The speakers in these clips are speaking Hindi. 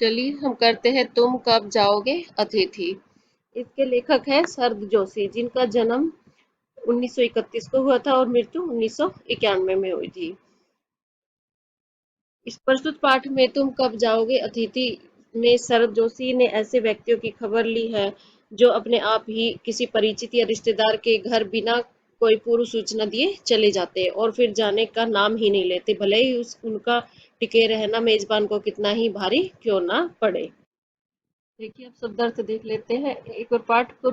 चलिए हम करते हैं तुम कब जाओगे अतिथि। इसके लेखक हैं शरद जोशी, जिनका जन्म 1931 को हुआ था और मृत्यु 1991 में हुई थी। इस प्रस्तुत पाठ में तुम कब जाओगे अतिथि में शरद जोशी ने ऐसे व्यक्तियों की खबर ली है जो अपने आप ही किसी परिचित या रिश्तेदार के घर बिना कोई पूर्व सूचना दिए चले जाते हैं और फिर जाने का नाम ही नहीं लेते, भले ही उनका टिके रहना मेजबान को कितना ही भारी क्यों ना पड़े। देखिए अब शब्दार्थ देख लेते हैं। एक और पाठ को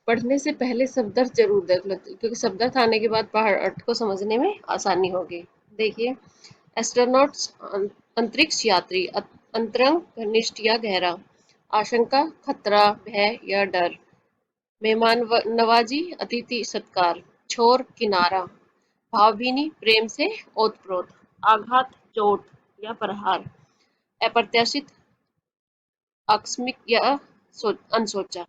पढ़ने से पहले शब्दार्थ जरूर देख लेते हैं, क्योंकि शब्दार्थ आने के बाद पाठ को समझने में आसानी होगी। देखिए, एस्ट्रोनॉट्स अंतरिक्ष यात्री, अंतरंग घनिष्ठ या गहरा, आशंका खतरा भय या डर, मेहमान नवाजी अतिथि सत्कार, छोर किनारा, भावभीनी प्रेम से ओतप्रोत, आघात चोट या प्रहार, अप्रत्याशित आकस्मिक या अनसोचा,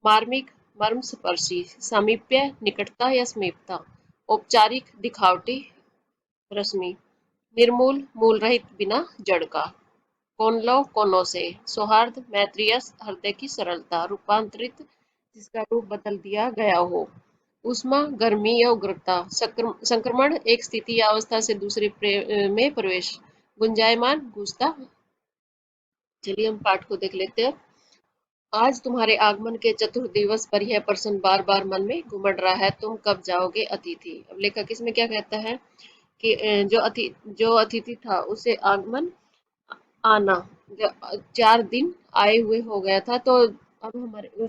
मार्मिक मर्मस्पर्शी, सामीप्य निकटता या समीपता, औपचारिक दिखावटी रश्मि, निर्मूल मूल रहित बिना जड़ का, कोनलो कोनों से, सौहार्द मैत्री या हृदय की सरलता, रूपांतरित जिसका रूप बदल दिया गया हो, ऊष्मा गर्मी या उग्रता, संक्रमण एक स्थिति या अवस्था से दूसरे में प्रवेश, गुंजायमान घुसता। चलिए हम पाठ को देख लेते हैं। आज तुम्हारे आगमन के चतुर्थ दिवस पर यह प्रश्न बार बार मन में घुमड़ रहा है, तुम कब जाओगे अतिथि। अब लेखक इसमें क्या कहता है कि जो अतिथि था उसे आगमन आना 4 दिन आए हुए हो गया था, तो अब हमारे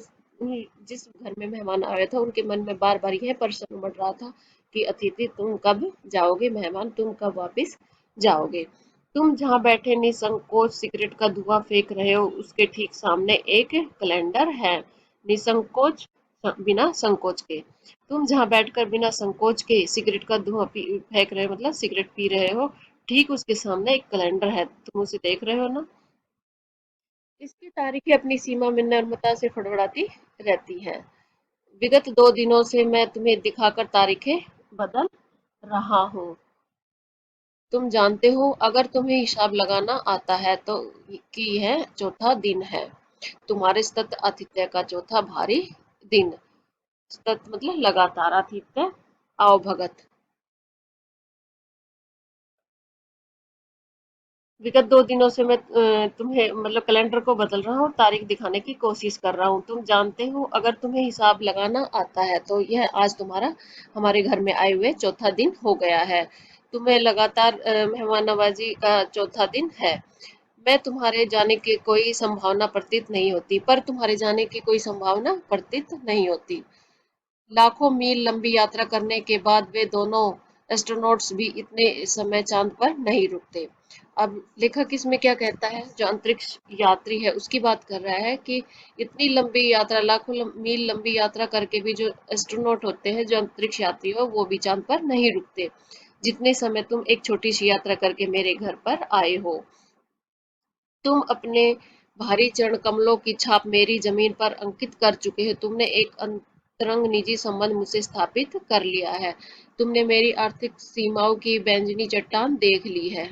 जिस घर में मेहमान आया था उनके मन में बार बार यह प्रश्न उमड़ रहा था कि अतिथि तुम कब जाओगे, मेहमान तुम कब वापिस जाओगे। तुम जहाँ बैठे निसंकोच सिगरेट का धुआं फेंक रहे हो उसके ठीक सामने एक कैलेंडर है, निसंकोच बिना संकोच के। तुम जहाँ बैठकर बिना संकोच के सिगरेट का धुआं फेंक रहे हो, मतलब सिगरेट पी रहे हो, ठीक उसके सामने एक कैलेंडर है, तुम उसे देख रहे हो ना। इसकी तारीखें अपनी सीमा में नम्रता से फड़फड़ाती रहती हैं। विगत 2 दिनों से मैं तुम्हें दिखाकर तारीखें बदल रहा हूँ। तुम जानते हो, अगर तुम्हें हिसाब लगाना आता है तो कि यह चौथा दिन है, तुम्हारे सतत आतिथ्य का चौथा भारी दिन। सतत मतलब लगातार, आतिथ्य आओ भगत। विगत 2 दिनों से मैं तुम्हें मतलब कैलेंडर को बदल रहा हूँ, तारीख दिखाने की कोशिश कर रहा हूँ। तुम जानते हो, अगर तुम्हें हिसाब लगाना आता है तो यह आज तुम्हारा हमारे घर में आए हुए चौथा दिन हो गया है। तुम्हें लगातार मेहमान नवाजी का चौथा दिन है। मैं तुम्हारे जाने की कोई संभावना प्रतीत नहीं होती, पर तुम्हारे जाने की कोई संभावना प्रतीत नहीं होती। लाखों मील लंबी यात्रा करने के बाद वे दोनों एस्ट्रोनॉट्स भी इतने समय चांद पर नहीं रुकते। अब लेखक इसमें क्या कहता है, जो अंतरिक्ष यात्री है उसकी बात कर रहा है कि इतनी लंबी यात्रा, लाखों मील लंबी यात्रा करके भी जो एस्ट्रोनॉट होते हैं, जो अंतरिक्ष यात्री हो, वो भी चांद पर नहीं रुकते, जितने समय तुम एक छोटी सी यात्रा करके मेरे घर पर आए हो। तुम अपने भारी चरण कमलों की छाप मेरी जमीन पर अंकित कर चुके हो। तुमने एक अंतरंग निजी संबंध मुझसे स्थापित कर लिया है। तुमने मेरी आर्थिक सीमाओं की बैंजनी चट्टान देख ली है।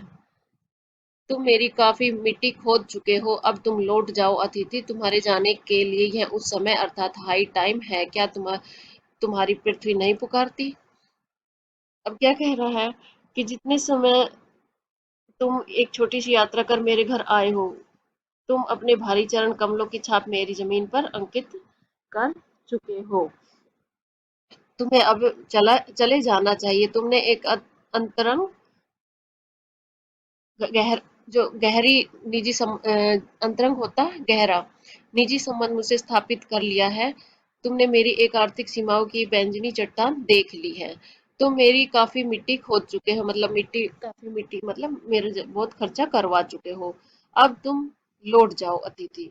तुम मेरी काफी मिट्टी खोद चुके हो, अब तुम लौट जाओ अतिथि। तुम्हारे जाने के लिए यह उस समय अर्थात हाई टाइम है। क्या तुम्हारी पृथ्वी नहीं पुकारती। अब क्या कह रहा है कि जितने समय तुम एक छोटी सी यात्रा कर मेरे घर आए हो, तुम अपने भारी चरण कमलों की छाप मेरी जमीन पर अंकित कर चुके हो। तुम्हें अब चले जाना चाहिए। तुमने एक अंतरंग गहर जो गहरी निजी अंतरंग होता है गहरा निजी संबंध मुझसे स्थापित कर लिया है। तुमने मेरी एक आर्थिक सीमाओं की बैंजनी चट्टान देख ली है। तुम मेरी काफी मिट्टी खोद चुके हो, मतलब काफी मिट्टी मतलब मेरे बहुत खर्चा करवा चुके हो। अब तुम लौट जाओ अतिथि।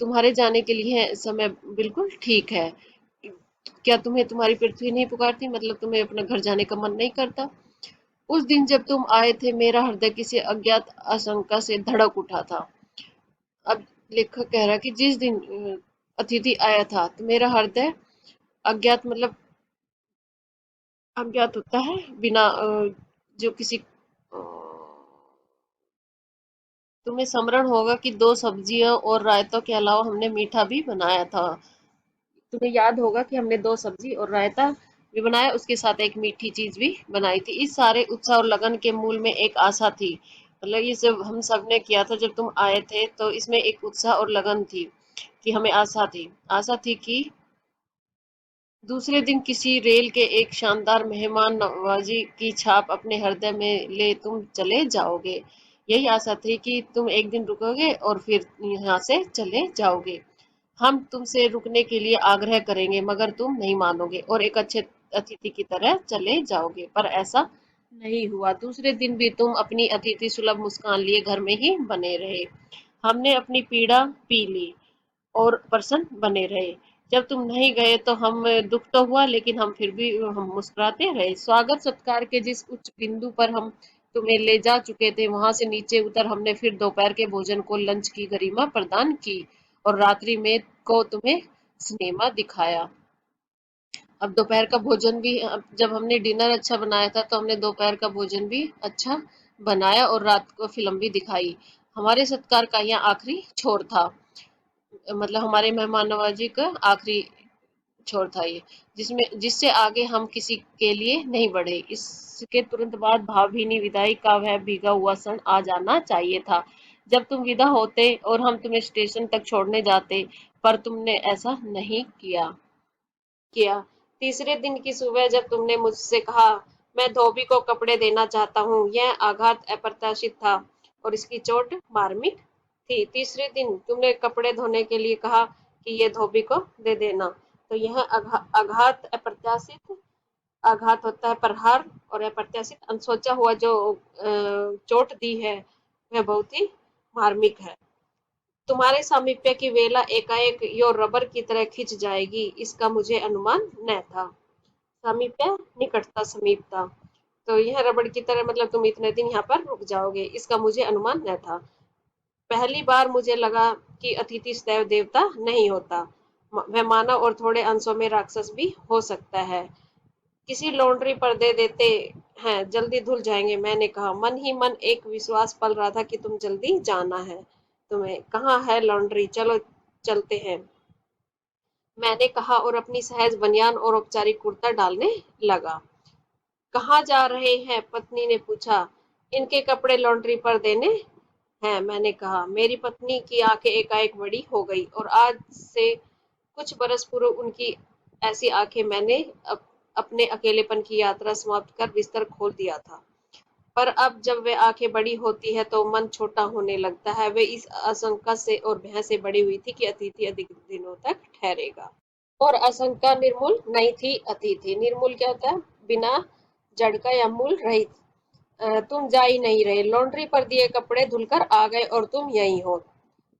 तुम्हारे जाने के लिए समय बिल्कुल ठीक है। क्या तुम्हें तुम्हारी पृथ्वी नहीं पुकारती, मतलब तुम्हें अपना घर जाने का मन नहीं करता। उस दिन जब तुम आए थे मेरा हृदय किसी अज्ञात आशंका से धड़क उठा था। अब लेखक कह रहा है कि जिस दिन अतिथि आया था तो मेरा हृदय अज्ञात मतलब अज्ञात होता है बिना जो किसी तुम्हें स्मरण होगा कि 2 सब्जियों और रायतों के अलावा हमने मीठा भी बनाया था। तुम्हें याद होगा कि हमने 2 सब्जी और रायता भी बनाया, उसके साथ एक मीठी चीज़ भी बनाई थी। इस सारे उत्साह और लगन के मूल में एक आशा थी। मतलब ये सब हम सबने किया था जब तुम आए थे, तो इसमें एक उत्साह और लगन थी कि हमें आशा थी। आशा थी कि दूसरे दिन किसी रेल के एक शानदार मेहमान नवाजी की छाप अपने हृदय में ले तुम चले जाओगे। यही आशा थी कि तुम एक दिन रुकोगे और फिर यहाँ से चले जाओगे। हम तुमसे रुकने के लिए आग्रह करेंगे मगर तुम नहीं मानोगे और एक अच्छे अतिथि की तरह चले जाओगे, पर ऐसा नहीं हुआ। दूसरे दिन भी तुम अपनी अतिथि सुलभ मुस्कान लिए घर में ही बने रहे। हमने अपनी पीड़ा पी ली और प्रसन्न बने रहे। जब तुम नहीं गए तो हम दुख तो हुआ, लेकिन हम फिर भी हम मुस्कुराते रहे। स्वागत सत्कार के जिस उच्च बिंदु पर हम तुम्हें ले जा चुके थे, वहां से नीचे उतर हमने फिर दोपहर के भोजन को लंच की गरिमा प्रदान की और रात्रि में को तुम्हें सिनेमा दिखाया। अब दोपहर का भोजन भी, अब जब हमने डिनर अच्छा बनाया था तो हमने दोपहर का भोजन भी अच्छा बनाया और रात को फिल्म भी दिखाई। हमारे सत्कार का यह आखिरी छोर था। मतलब हमारे मेहमान नवाजी का आखिरी छोर था ये, जिसमें जिससे आगे हम किसी के लिए नहीं बढ़े। इसके तुरंत बाद भावभीनी विदाई का वह भीगा हुआ क्षण आ जाना चाहिए था, जब तुम विदा होते और हम तुम्हें स्टेशन तक छोड़ने जाते, पर तुमने ऐसा नहीं किया। तीसरे दिन की सुबह जब तुमने मुझसे कहा, मैं धोबी को कपड़े देना चाहता हूँ, यह आघात अप्रत्याशित था और इसकी चोट मार्मिक थी। तीसरे दिन तुमने कपड़े धोने के लिए कहा कि ये धोबी को दे देना, तो यह आघात अप्रत्याशित आघात होता है, प्रहार, और अप्रत्याशित अनसोचा हुआ जो चोट दी है वह बहुत ही मार्मिक है। तुम्हारे सामीप्य की वेला एकाएक यो रबर की तरह खिंच जाएगी, इसका मुझे अनुमान न था। सामीप्य, निकटता, समीपता, तो यह रबड़ की तरह, मतलब तुम इतने दिन यहाँ पर रुक जाओगे, इसका मुझे अनुमान न था। पहली बार मुझे लगा कि अतिथि सदैव देवता नहीं होता, वह मानव और थोड़े अंशों में राक्षस भी हो सकता है। किसी लॉन्ड्री पर दे देते हैं, जल्दी धुल जाएंगे, मैंने कहा। मन ही मन एक विश्वास पल रहा था कि तुम जल्दी जाना है तुम्हें। कहाँ है लॉन्ड्री, चलो चलते हैं, मैंने कहा और अपनी सहज बनियान और औपचारिक कुर्ता डालने लगा। कहाँ जा रहे हैं, पत्नी ने पूछा। इनके कपड़े लॉन्ड्री पर देने हैं, मैंने कहा। मेरी पत्नी की आंखें एकाएक बड़ी हो गई और आज से कुछ बरस पूर्व उनकी ऐसी आंखें मैंने अपने अकेलेपन की यात्रा समाप्त कर बिस्तर खोल दिया था। पर अब जब वे आंखें बड़ी होती है तो मन छोटा होने लगता है। वे इस आशंका से और भय से बड़ी हुई थी कि अतिथि अधिक दिनों तक ठहरेगा, और आशंका निर्मूल नहीं थी। अतिथि निर्मूल क्या होता है, बिना जड़ का या मूल रहित। तुम जा ही नहीं रहे, लॉन्ड्री पर दिए कपड़े धुलकर आ गए और तुम यहीं हो।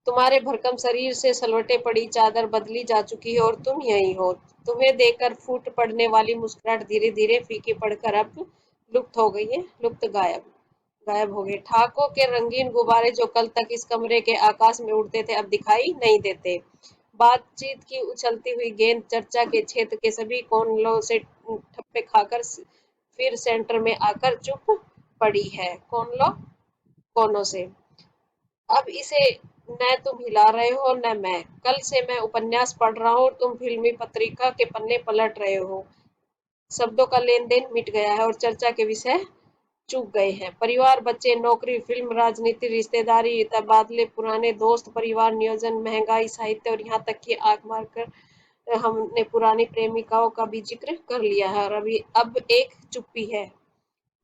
तुम्हारे भरकम शरीर से सलवटे पड़ी चादर बदली जा चुकी है और तुम यहीं हो। तुम्हें देखकर फूट पड़ने वाली मुस्कुराहट धीरे धीरे फीकी पड़कर अब लुप्त हो गई है, लुप्त, गायब गायब हो गए। ठाकों के रंगीन गुब्बारे जो कल तक इस कमरे के आकाश में उड़ते थे अब दिखाई नहीं देते। बातचीत की उछलती हुई गेंद चर्चा के क्षेत्र के सभी कोनों से ठप्पे खाकर फिर सेंटर में आकर चुप पड़ी है। कोनों से अब इसे न तुम हिला रहे हो न मैं। कल से मैं उपन्यास पढ़ रहा हूँ, तुम फिल्मी पत्रिका के पन्ने पलट रहे हो। शब्दों का लेन देन मिट गया है और चर्चा के विषय चूक गए हैं। परिवार, बच्चे, नौकरी, फिल्म, राजनीति, रिश्तेदारी, तबादले, पुराने दोस्त, परिवार नियोजन, महंगाई, साहित्य और यहाँ तक कि आंख मारकर हमने पुरानी प्रेमिकाओं का भी जिक्र कर लिया है, और अभी अब एक चुप्पी है।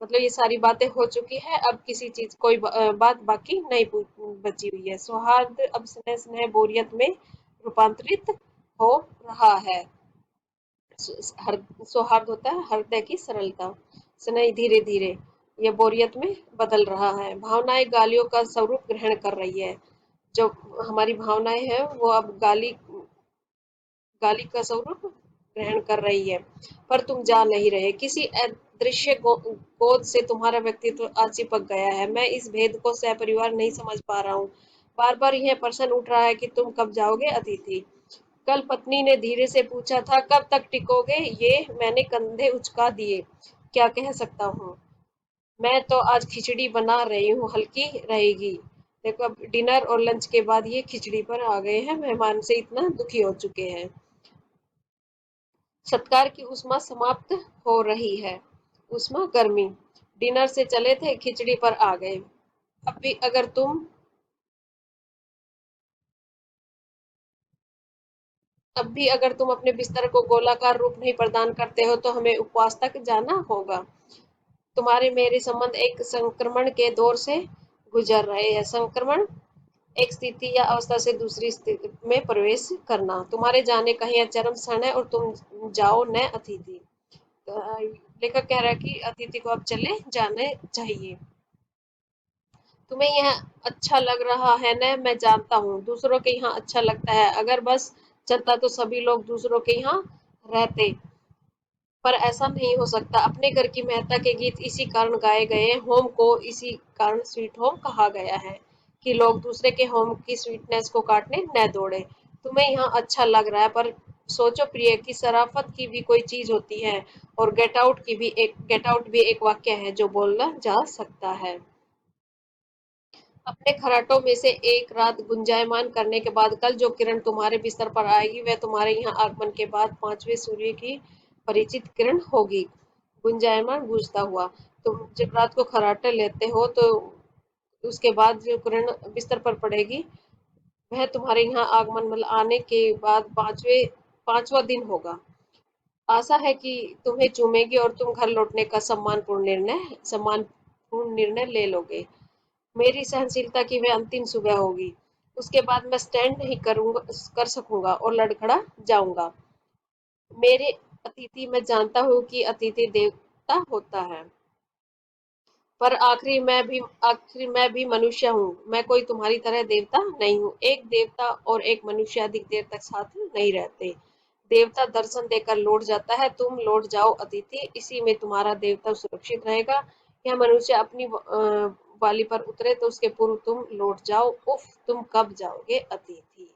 मतलब ये सारी बातें हो चुकी है, अब किसी चीज कोई बात बाकी नहीं बची हुई है। सौहार्द अब स्नेह स्नेह बोरियत में रूपांतरित हो रहा है। सौहार्द होता है हृदय की सरलता, स्नेह धीरे धीरे ये बोरियत में बदल रहा है। भावनाएं गालियों का स्वरूप ग्रहण कर रही है। जो हमारी भावनाएं हैं वो अब गाली गाली का स्वरूप ग्रहण कर रही है, पर तुम जा नहीं रहे। किसी अदृश्य गोद से तुम्हारा व्यक्तित्व आज चिपक गया है। मैं इस भेद को सहपरिवार नहीं समझ पा रहा हूँ। बार बार यह प्रश्न उठ रहा है कि तुम कब जाओगे अतिथि। कल पत्नी ने धीरे से पूछा था, कब तक टिकोगे ये। मैंने कंधे उचका दिए, क्या कह सकता हूँ। मैं तो आज खिचड़ी बना रही हूँ, हल्की रहेगी। देखो अब डिनर और लंच के बाद ये खिचड़ी पर आ गए हैं, मेहमान से इतना दुखी हो चुके हैं। सत्कार की उष्मा समाप्त हो रही है। उष्मा गर्मी, डिनर से चले थे खिचड़ी पर आ गए। अब भी अगर तुम अब भी अगर तुम अपने बिस्तर को गोलाकार रूप नहीं प्रदान करते हो तो हमें उपवास तक जाना होगा। तुम्हारे मेरे संबंध एक संक्रमण के दौर से गुजर रहे हैं। संक्रमण, एक स्थिति या अवस्था से दूसरी स्थिति में प्रवेश करना। तुम्हारे जाने का यह चरम क्षण है और तुम जाओ न अतिथि। लेखक कह रहा है कि अतिथि को अब चले जाने चाहिए। तुम्हें यह अच्छा लग रहा है न, मैं जानता हूँ दूसरों के यहाँ अच्छा लगता है। अगर बस चलता तो सभी लोग दूसरों के यहाँ रहते, पर ऐसा नहीं हो सकता। अपने घर की महत्ता के गीत इसी कारण गाए गए। होम को इसी कारण स्वीट होम कहा गया है कि लोग दूसरे के होम की स्वीटनेस को काटने न दौड़े। तुम्हें यहाँ अच्छा लग रहा है, पर सोचो प्रिय कि शराफत की भी कोई चीज होती है, और गेट आउट भी एक वाक्य है जो बोला जा सकता है। अपने खर्राटों में से एक रात गुंजायमान करने के बाद कल जो किरण तुम्हारे बिस्तर पर आएगी वह तुम्हारे यहाँ आगमन के बाद पांचवें सूर्य की परिचित किरण होगी। गुंजायमान, गूंजता हुआ। तुम जब रात को खर्राटे लेते हो तो उसके बाद जो किरण बिस्तर पर पड़ेगी वह तुम्हारे यहाँ आगमन मतलब आने के बाद पांचवा दिन होगा। आशा है कि तुम्हें चूमेगी और तुम घर लौटने का सम्मानपूर्ण निर्णय ले लोगे। मेरी सहनशीलता की वह अंतिम सुबह होगी। उसके बाद मैं स्टैंड नहीं कर सकूंगा और लड़खड़ा जाऊंगा। मेरे अतिथि, मैं जानता हूँ कि अतिथि देवता होता है, पर आखिर मैं भी मनुष्य हूँ। मैं कोई तुम्हारी तरह देवता नहीं हूँ। एक देवता और एक मनुष्य अधिक देर तक साथ नहीं रहते। देवता दर्शन देकर लौट जाता है, तुम लौट जाओ अतिथि, इसी में तुम्हारा देवता सुरक्षित रहेगा। यह मनुष्य अपनी वाली पर उतरे तो उसके पूर्व तुम लौट जाओ। उफ, तुम कब जाओगे अतिथि?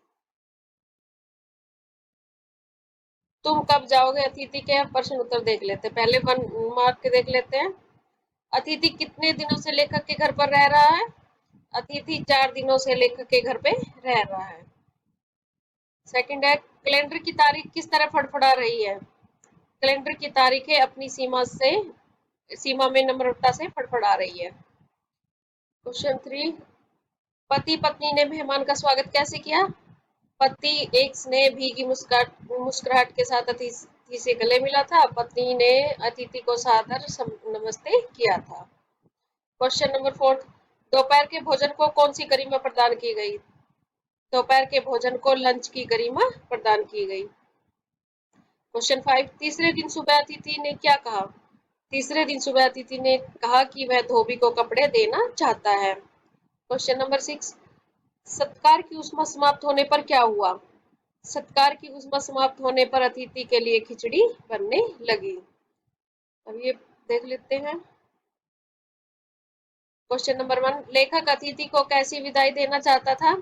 तुम कब जाओगे अतिथि के प्रश्न उत्तर देख लेते हैं। पहले 1 मार्क के देख लेते हैं। अतिथि कितने दिनों से लेखक के घर पर रह रहा है? अतिथि 4 दिनों से लेखक के घर पे रह रहा है। सेकंड है, कैलेंडर की तारीख किस तरह फड़फड़ा रही है? कैलेंडर की तारीखें अपनी सीमा में नम्रता से फड़फड़ा रही है। क्वेश्चन 3, पति पत्नी ने मेहमान का स्वागत कैसे किया? पति एक स्नेह भीगी मुस्कुराहट के साथ अतिथि से गले मिला था। पत्नी ने अतिथि को सादर नमस्ते किया था। क्वेश्चन नंबर 4, दोपहर के भोजन को कौन सी गरिमा प्रदान की गई? दोपहर के भोजन को लंच की गरिमा प्रदान की गई। क्वेश्चन 5, तीसरे दिन सुबह अतिथि ने क्या कहा? तीसरे दिन सुबह अतिथि ने कहा कि वह धोबी को कपड़े देना चाहता है। क्वेश्चन नंबर 6, सत्कार की उष्मा समाप्त होने पर क्या हुआ? सत्कार की उष्मा समाप्त होने पर अतिथि के लिए खिचड़ी बनने लगी। अब ये देख लेते हैं। क्वेश्चन नंबर 1, लेखक अतिथि को कैसी विदाई देना चाहता था?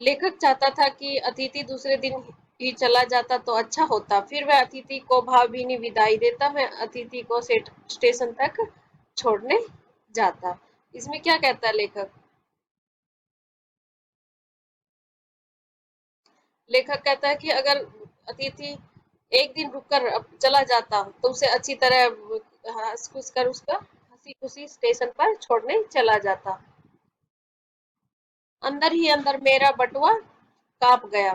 लेखक चाहता था कि अतिथि दूसरे दिन ही चला जाता तो अच्छा होता। फिर वह अतिथि को भावभीनी विदाई देता। वह अतिथि को स्टेशन तक छोड़ने जाता। इसमें क्या कहता है लेखक? लेखक कहता है कि अगर अतिथि एक दिन रुककर चला जाता तो उसे अच्छी तरह हंस खुश कर उसका हंसी खुशी स्टेशन पर छोड़ने चला जाता। अंदर ही अंदर मेरा बटुआ कांप गया।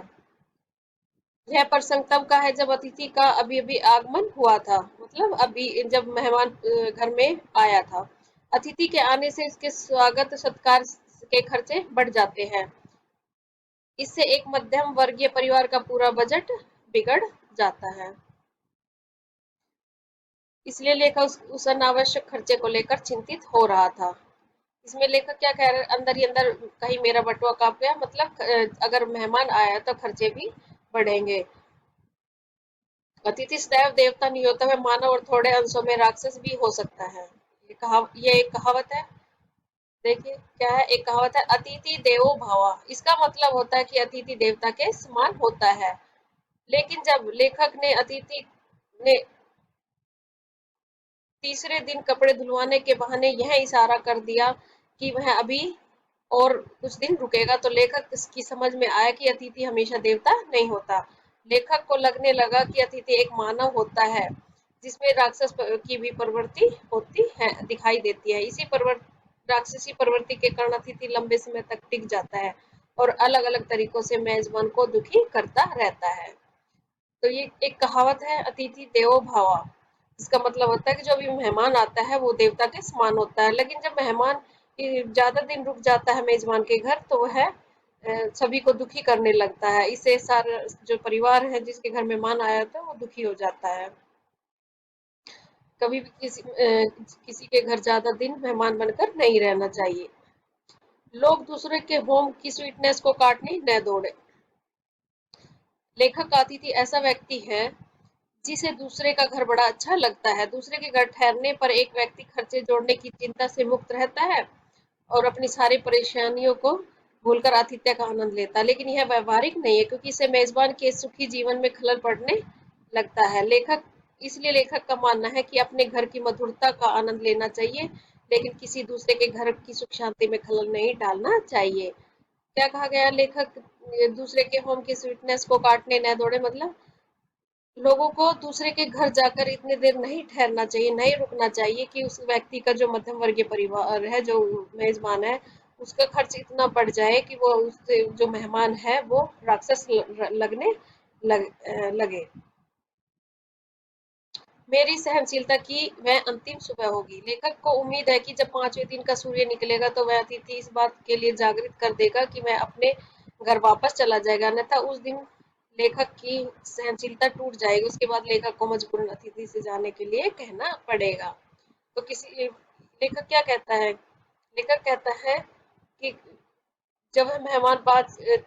यह प्रसंग तब का है जब अतिथि का अभी अभी आगमन हुआ था, मतलब अभी जब मेहमान घर में आया था। अतिथि के आने से इसके स्वागत सत्कार के खर्चे बढ़ जाते हैं। इससे एक मध्यम वर्गीय परिवार का पूरा बजट बिगड़ जाता है। इसलिए लेखक उस अनावश्यक खर्चे को लेकर चिंतित हो रहा था। इसमें लेखक क्या कह रहे हैं? अंदर ही अंदर कहीं मेरा बटुआ कांप गया, मतलब अगर मेहमान आया तो खर्चे भी बढ़ेंगे। अतिथि सदैव देवता नहीं होता, वह मानव और थोड़े अंशों में राक्षस भी हो सकता है। ये एक कहावत है। देखिए क्या है, एक कहावत है, अतिथि देवो भव। इसका मतलब होता है कि अतिथि देवता के समान होता है। लेकिन जब लेखक ने अतिथि ने तीसरे दिन कपड़े धुलवाने के बहाने यह इशारा कर दिया कि वह अभी और कुछ दिन रुकेगा तो लेखक की समझ में आया कि अतिथि हमेशा देवता नहीं होता। लेखक को लगने लगा कि अतिथि एक मानव होता है जिसमें राक्षस की भी प्रवृत्ति होती है, दिखाई देती है। इसी राक्षसी प्रवृत्ति के कारण अतिथि लंबे समय तक टिक जाता है और अलग अलग तरीकों से मेजबान को दुखी करता रहता है। तो ये एक कहावत है, अतिथि देवो भव। इसका मतलब होता है कि जो भी मेहमान आता है वो देवता के समान होता है। लेकिन जब मेहमान ज्यादा दिन रुक जाता है मेजबान के घर तो वह सभी को दुखी करने लगता है। इससे सारा जो परिवार है जिसके घर मेहमान आया था वो दुखी हो जाता है। कभी भी किसी के घर ज्यादा दिन मेहमान बनकर नहीं रहना चाहिए। लोग दूसरे के होम की स्वीटनेस को काटने न दौड़े। लेखक अतिथि ऐसा व्यक्ति है जिसे दूसरे का घर बड़ा अच्छा लगता है। दूसरे के घर ठहरने पर एक व्यक्ति खर्चे जोड़ने की चिंता से मुक्त रहता है और अपनी सारी परेशानियों को भूलकर आतिथ्य का आनंद लेता है। लेकिन यह व्यवहारिक नहीं है क्योंकि इससे मेजबान के सुखी जीवन में खलल पड़ने लगता है। इसलिए लेखक का मानना है कि अपने घर की मधुरता का आनंद लेना चाहिए, लेकिन किसी दूसरे के घर की सुख शांति में खलल नहीं डालना चाहिए। क्या कहा गया? लेखक दूसरे के होम की स्वीटनेस को काटने न दौड़े, मतलब लोगों को दूसरे के घर जाकर इतनी देर नहीं ठहरना चाहिए, नहीं रुकना चाहिए कि उस व्यक्ति का जो मध्यम वर्गीय परिवार है, जो मेजबान है, उसका खर्च इतना बढ़ जाए कि वो उससे जो मेहमान है वो राक्षस लगने लगे। मेरी सहनशीलता की वह अंतिम सुबह होगी। लेखक को उम्मीद है कि जब 5वें दिन का सूर्य निकलेगा तो वह अतिथि इस बात के लिए जागृत कर देगा कि वह अपने घर वापस चला जाएगा, अन्यथा उस दिन लेखक की सहनशीलता टूट जाएगी। उसके बाद लेखक को मजबूरन अतिथि से जाने के लिए कहना पड़ेगा। तो किसी लेखक क्या कहता है? लेखक कहता है कि जब वह मेहमान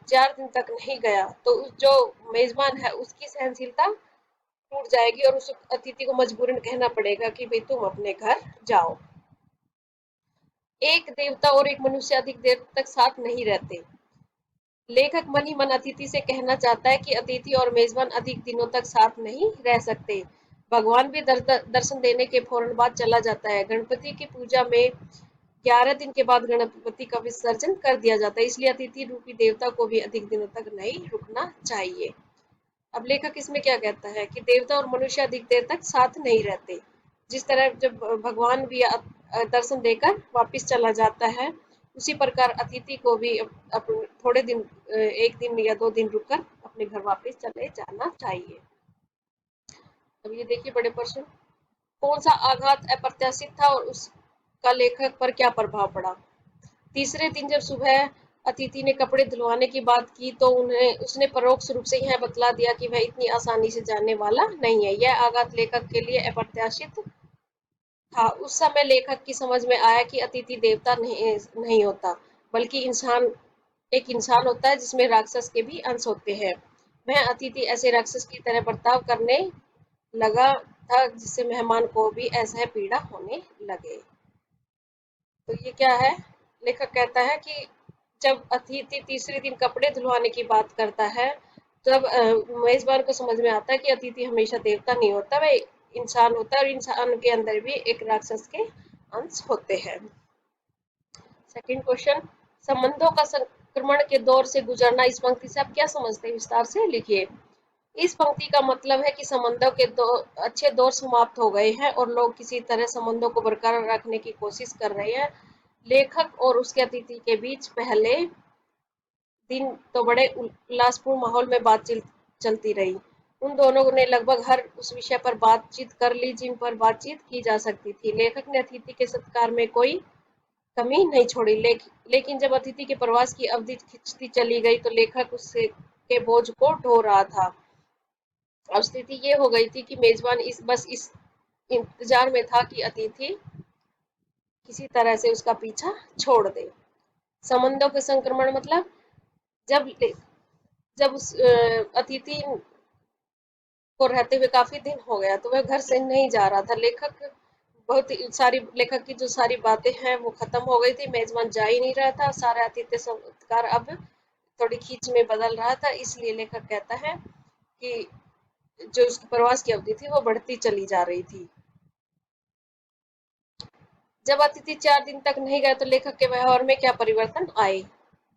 4 दिन तक नहीं गया तो जो मेजबान है उसकी सहनशीलता टूट जाएगी और उस अतिथि को मजबूरन कहना पड़ेगा कि भाई तुम अपने घर जाओ। एक देवता और एक मनुष्य अधिक देर तक साथ नहीं रहते। लेखक मन ही मन अतिथि से कहना चाहता है कि अतिथि और मेजबान अधिक दिनों तक साथ नहीं रह सकते। भगवान भी दर्शन देने के फौरन बाद चला जाता है। गणपति की पूजा में 11 दिन के बाद गणपति का विसर्जन कर दिया जाता है, इसलिए अतिथि रूपी देवता को भी अधिक दिनों तक नहीं रुकना चाहिए। अब लेखक इसमें क्या कहता है कि देवता और मनुष्य अधिक देर तक साथ नहीं रहते। जिस तरह जब भगवान भी दर्शन देकर वापस चला जाता है, उसी प्रकार अतिथि को भी थोड़े दिन, 1 दिन या 2 दिन रुककर अपने घर वापस चले जाना चाहिए। अब ये देखिए बड़े प्रश्न, कौन सा आघात अप्रत्याशित था और उसका लेखक पर क्या प्रभाव पड़ा? तीसरे दिन जब सुबह अतिथि ने कपड़े धुलवाने की बात की तो उसने परोक्ष रूप से यह बतला दिया कि वह इतनी आसानी से जाने वाला नहीं है। यह आघात लेखक के लिए अप्रत्याशित था। उस समय लेखक की समझ में आया कि अतिथि देवता नहीं होता, बल्कि एक इंसान होता है जिसमें राक्षस के भी अंश होते हैं। वह अतिथि ऐसे राक्षस की तरह बर्ताव करने लगा था जिससे मेहमान को भी ऐसा पीड़ा होने लगे। तो ये क्या है? लेखक कहता है कि जब अतिथि तीसरे दिन कपड़े धुलवाने की बात करता है, तब मेजबान को समझ में आता है कि अतिथि हमेशा देवता नहीं होता, वह इंसान होता है और इंसान के अंदर भी एक राक्षस के अंश होते हैं। सेकंड क्वेश्चन, संबंधों का संक्रमण के दौर से गुजरना। इस पंक्ति से आप क्या समझते हैं? विस्तार से लिखिए। इस पंक्ति का मतलब है कि संबंधों के अच्छे दौर समाप्त हो गए हैं और लोग किसी तरह संबंधों को बरकरार रखने की कोशिश कर रहे हैं। लेखक और उसके अतिथि के बीच पहले दिन तो बड़े उल्लासपूर्ण माहौल में बातचीत चलती रही। उन दोनों ने लगभग हर उस विषय पर बातचीत कर ली जिन पर बातचीत की जा सकती थी। लेखक ने अतिथि के सत्कार में कोई कमी नहीं छोड़ी, लेकिन जब अतिथि के प्रवास की अवधि खिंचती चली गई तो लेखक उससे के बोझ को ढो रहा था। अब स्थिति ये हो गई थी कि मेजबान इस इंतजार में था कि अतिथि किसी तरह से उसका पीछा छोड़ दे। संबंधों के संक्रमण मतलब जब जब उस अतिथि को रहते हुए काफी दिन हो गया तो वह घर से नहीं जा रहा था। लेखक की जो सारी बातें हैं वो खत्म हो गई थी। मेजबान जा ही नहीं रहा था। सारा आतिथ्य सत्कार अब थोड़ी खींच में बदल रहा था। इसलिए लेखक कहता है कि जो उसकी प्रवास की अवधि थी वो बढ़ती चली जा रही थी। जब अतिथि 4 दिन तक नहीं गए तो लेखक के व्यवहार में क्या परिवर्तन आए?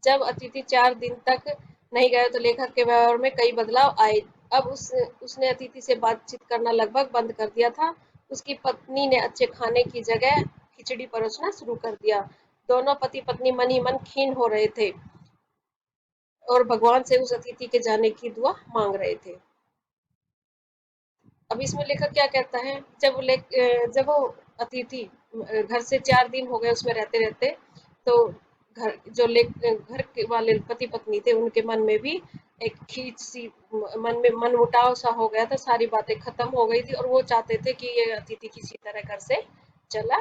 जब अतिथि 4 दिन तक नहीं गए तो लेखक के व्यवहार में कई बदलाव आए। अब उसने अतिथि से बातचीत करना लगभग बंद कर दिया था। उसकी पत्नी ने अच्छे खाने की जगह खिचड़ी परोसना शुरू कर दिया। दोनों पति पत्नी मन ही मन खीन हो रहे थे और भगवान से उस अतिथि के जाने की दुआ मांग रहे थे। अब इसमें लेखक क्या कहता है, जब वो अतिथि घर से 4 दिन हो गए उसमें रहते रहते, तो घर के वाले पति पत्नी थे उनके मन में भी एक खींच सी, मन में मन मुटाव सा हो गया था, सारी बातें खत्म हो गई थी और वो चाहते थे कि ये अतिथि किसी तरह घर से चला